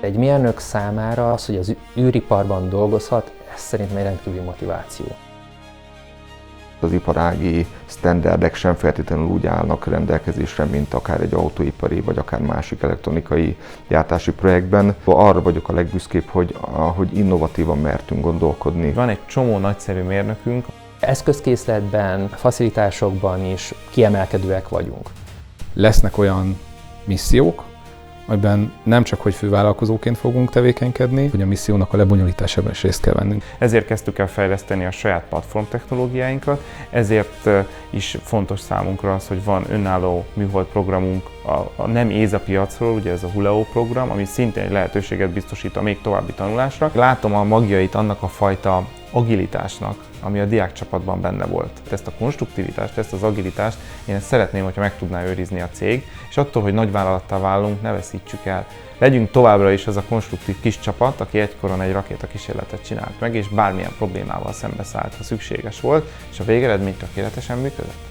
Egy mérnök számára az, hogy az űriparban dolgozhat, ez szerintem egy rendkívüli motiváció. Az iparági sztenderdek sem feltétlenül úgy állnak rendelkezésre, mint akár egy autóipari, vagy akár másik elektronikai gyártási projektben. Arra vagyok a legbüszkébb, hogy innovatívan mertünk gondolkodni. Van egy csomó nagyszerű mérnökünk. Eszközkészletben, facilitásokban is kiemelkedőek vagyunk. Lesznek olyan missziók, amiben nem csak hogy fővállalkozóként fogunk tevékenykedni, hogy a missziónak a lebonyolításában is részt kell vennünk. Ezért kezdtük el fejleszteni a saját platform technológiáinkat, ezért is fontos számunkra az, hogy van önálló műhold programunk a nem ÉZA piacról, ugye ez a Huleo program, ami szintén egy lehetőséget biztosít a még további tanulásra. Látom a magjait annak a fajta agilitásnak, ami a diákcsapatban benne volt. Ezt a konstruktivitást, ezt az agilitást én ezt szeretném, hogyha meg tudná őrizni a cég, és attól, hogy nagyvállalattá válunk, ne veszítsük el. Legyünk továbbra is az a konstruktív kis csapat, aki egykoron egy rakétakísérletet csinált meg, és bármilyen problémával szembeszállt, ha szükséges volt, és a végeredmény tökéletesen működött.